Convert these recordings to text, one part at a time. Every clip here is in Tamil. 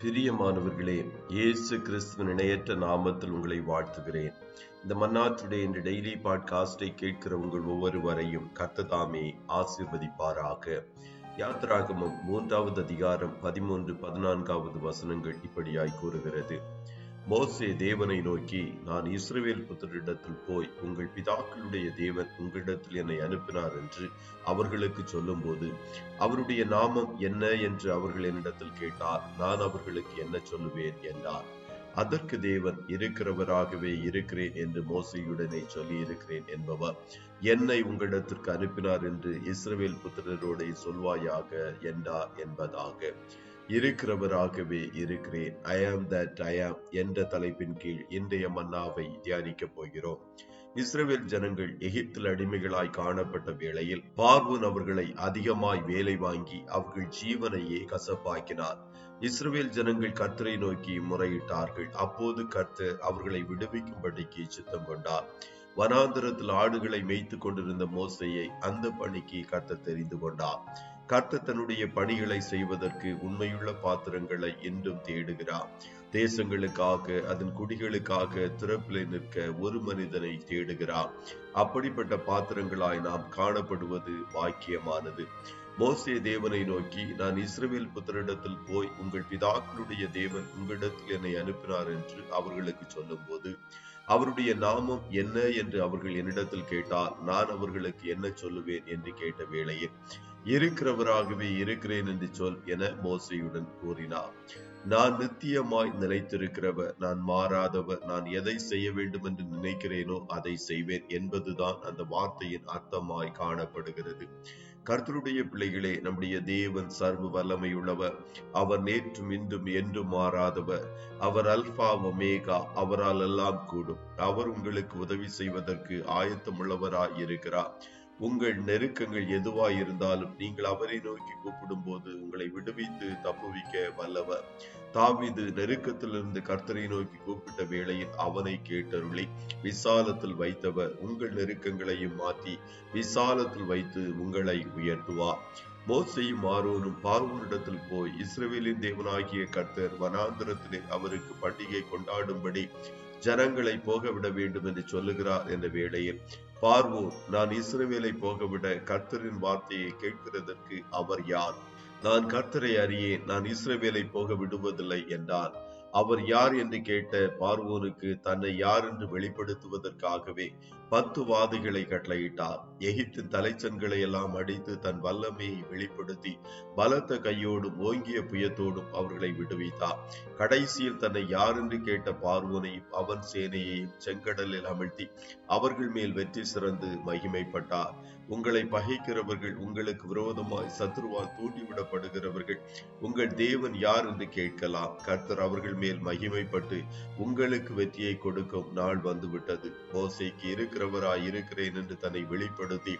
பிரியமானவர்களே, இயேசு கிறிஸ்துவின் இணையற்ற நாமத்தில் உங்களை வாழ்த்துகிறேன். இந்த மன்னாட்டுடைய இந்த டெய்லி பாட்காஸ்டை கேட்கிற உங்கள் ஒவ்வொருவரையும் கர்த்தர் தாமே ஆசீர்வதிப்பாராக. யாத்திராகமம் 3வது அதிகாரம் 13, 14வது வசனங்கள் இப்படியாய் கூறுகிறது. மோசே தேவனை நோக்கி, நான் இஸ்ரவேல் புத்திரரிடத்தில் போய் உங்கள் பிதாக்களுடைய தேவன் உங்களிடத்தில் என்னை அனுப்பினார் என்று அவர்களுக்கு சொல்லும்போது, அவருடைய நாமம் என்ன என்று அவர்கள் என்னிடத்தில் கேட்டார். நான் அவர்களுக்கு என்ன சொல்லுவேன் என்றார். அதற்கு தேவன், இருக்கிறவராகவே இருக்கிறேன் என்று மோசேயுடனே சொல்லி இருக்கிறேன் என்பவர் என்னை உங்களிடத்திற்கு அனுப்பினார் என்று இஸ்ரவேல் புத்திரரோடே சொல்வாயாக என்றார் என்பதாக. இருக்கிறவராகவே இருக்கிறேன், ஐ ஆம் தட் ஐ ஆம் என்ற தலைப்பின் கீழ் இன்றைய மன்னாவை தியானிக்கப் போகிறோம். இஸ்ரவேல் ஜனங்கள் எகிப்தில் அடிமைகளாய் காணப்பட்ட வேளையில் பார்வோன் அவர்களை அதிகமாய் வேலை வாங்கி அவர்கள் ஜீவனையே கசப்பாக்கினார். இஸ்ரவேல் ஜனங்கள் கர்த்தரை நோக்கி முறையிட்டார்கள். அப்போது கர்த்தர் அவர்களை விடுவிக்கும்படிக்கு சித்தம் கொண்டார். வனாந்தரத்தில் ஆடுகளை மேய்த்து கொண்டிருந்த மோசேயை அந்த பணிக்கு கர்த்தர் தெரிந்து கொண்டார். கர்த்தர் தன்னுடைய பணிகளை செய்வதற்கு உண்மையுள்ள பாத்திரங்களை இன்றும் தேடுகிறார். தேசங்களுக்காக, அதன் குடிகளுக்காக திறப்பிலே நிற்க ஒரு மனிதனை தேடுகிறார். அப்படிப்பட்ட பாத்திரங்களாய் நாம் காணப்படுவது பாக்கியமானது. மோசே தேவனை நோக்கி, நான் இஸ்ரவேல் புத்திரரிடத்தில் போய் உங்கள் பிதாக்களுடைய தேவன் உங்களிடத்தில் என்னை அனுப்பினார் என்று அவர்களுக்கு சொல்லும் போது, அவருடைய நாமம் என்ன என்று அவர்கள் என்னிடத்தில் கேட்டால் நான் அவர்களுக்கு என்ன சொல்லுவேன் என்று கேட்ட வேளையில், இருக்கிறவராகவே இருக்கிறேன் என்று சொல் என மோசேயுடன் கூறினார். நான் நித்தியமாய் நிலைத்திருக்கிறவர், நான் மாறாதவர், நான் எதை செய்ய வேண்டும் என்று நினைக்கிறேனோ அதை செய்வேன் என்பதுதான் அந்த வார்த்தையின் அர்த்தமாய் காணப்படுகிறது. கர்த்தருடைய பிள்ளைகளே, நம்முடைய தேவன் சர்வ வல்லமையுள்ளவர். அவர் நேற்றும் இன்றும் என்றும் மாறாதவர். அவர் அல்பா ஒமேகா, அவரால் எல்லாம் கூடும். அவர் உங்களுக்கு உதவி செய்வதற்கு ஆயத்தமுள்ளவராய் இருக்கிறார். உங்கள் நெருக்கங்கள் எதுவாய் இருந்தாலும் நீங்கள் அவரை நோக்கி கூப்பிடும் போது உங்களை விடுவித்து தப்புவிக்க வல்லவர். தாவீது நெருக்கத்திலிருந்து கர்த்தரை நோக்கி கூப்பிட்ட வேளையில் அவனை கேட்டருளி விசாலத்தில் வைத்தவர் உங்கள் நெருக்கங்களையும் மாற்றி விசாலத்தில் வைத்து உங்களை உயர்த்துவார். மோசேயும் ஆரோனும் பார்வோனிடத்தில் போய், இஸ்ரவேலின் தேவனாகிய கர்த்தர் வனாந்தரத்திலே அவருக்கு பண்டிகை கொண்டாடும்படி ஜனங்களை போகவிட வேண்டும் என்று சொல்லுகிறார் என்ற வேளையில் பார்வோன், நான் இஸ்ரவேலை போகவிட கர்த்தரின் வார்த்தையை கேட்கிறதற்கு அவர் யார்? நான் கர்த்தரை அறியேன், நான் இஸ்ரவேலை போக விடுவதில்லை என்றார். அவர் யார் என்று கேட்ட பார்வோனுக்கு தன்னை யார் என்று வெளிப்படுத்துவதற்காகவே 10 வாதைகளை கட்டளையிட்டார். எகிப்தின் தலைச்சன்களை எல்லாம் அடித்து தன் வல்லமையை வெளிப்படுத்தி பலத்த கையோடும் ஓங்கிய புயத்தோடும் அவர்களை விடுவித்தார். கடைசியில் தன்னை யார் என்று கேட்ட பார்வோனையும் அவன் சேனையையும் செங்கடலில் அமிழ்த்தி அவர்கள் மேல் வெற்றி சிறந்து மகிமைப்பட்டார். உங்களை பகைக்கிறவர்கள், உங்களுக்கு விரோதமாய் சத்துருவால் தூண்டிவிடப்படுகிறவர்கள் உங்கள் தேவன் யார் என்று கேட்கலாம். கர்த்தர் அவர்கள் மேல் மகிமைப்பட்டு உங்களுக்கு வெற்றியை கொடுக்கும் நாள் வந்துவிட்டது. மோசேக்கு இருக்கிறவராய் இருக்கிறேன் என்று தன்னை வெளிப்படுத்தி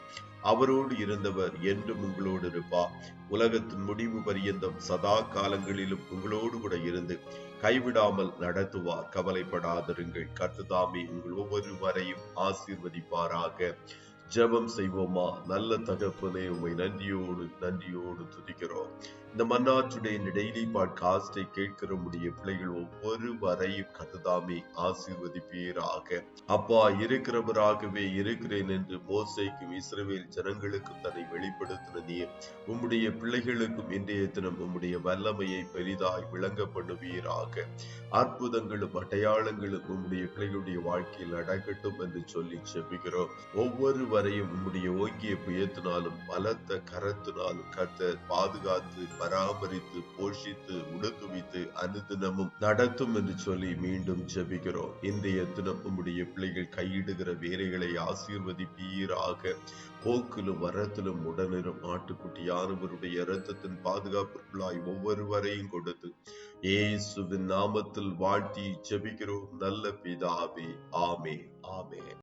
அவரோடு இருந்தவர் என்றும் உங்களோடு இருப்பார். உலகத்தின் முடிவு பரியந்தம் சதா காலங்களிலும் உங்களோடு கூட இருந்து கைவிடாமல் நடத்துவார். கவலைப்படாதிருங்கள். கர்த்தர் தாமே உங்கள் ஒவ்வொருவரையும் ஆசீர்வதிப்பாராக. ஜெபம் செய்வோமா? நல்ல தகப்பனே, உம்மை நன்றியோடு துதிக்கிறோம். இந்த மன்னாட்டுடைய இந்த டெய்லி பாட்காஸ்டை கேட்கிற முடிய பிள்ளைகள் ஒவ்வொருவரையும் கர்த்தர் ஆசீர்வதிப்பீராக. அப்பா, இருக்கிறவராகவே இருக்கிறேன் என்று மோசேக்கும் இஸ்ரவேல் ஜனங்களுக்கும் தன்னை வெளிப்படுத்தின நீர் உம்முடைய பிள்ளைகளுக்கும் இன்றைய தினம் உம்முடைய வல்லமையை பெரிதாய் விளங்க பண்ணுவீராக. அற்புதங்களும் அடையாளங்களும் உம்முடைய பிள்ளைகளுடைய வாழ்க்கையில் நடக்கட்டும் என்று சொல்லி செபிக்கிறோம். ஒவ்வொருவரையும் உம்முடைய ஓங்கிய புயத்தினாலும் பலத்த கரத்தினாலும் கர்த்தர் பாதுகாத்து பராமரித்து போஷித்து உடுத்துவித்து அனுதினமும் நடத்தும் என்று சொல்லி மீண்டும் ஜெபிக்கிறோம். இன்றைய தினம் உம்முடைய பிள்ளைகள் கையிடுகிற வேலைகளை ஆசீர்வதிப்பீராக. போக்கிலும் வரத்திலும் உடனிரும் ஆட்டுக்குட்டியானவருடைய இரத்தத்தின் பாதுகாப்பிற்குள்ளாய் ஒவ்வொருவரையும் கொடுத்து இயேசுவின் நாமத்தில் வாழ்த்தி ஜெபிக்கிறோம் நல்ல பிதாவே. ஆமென்.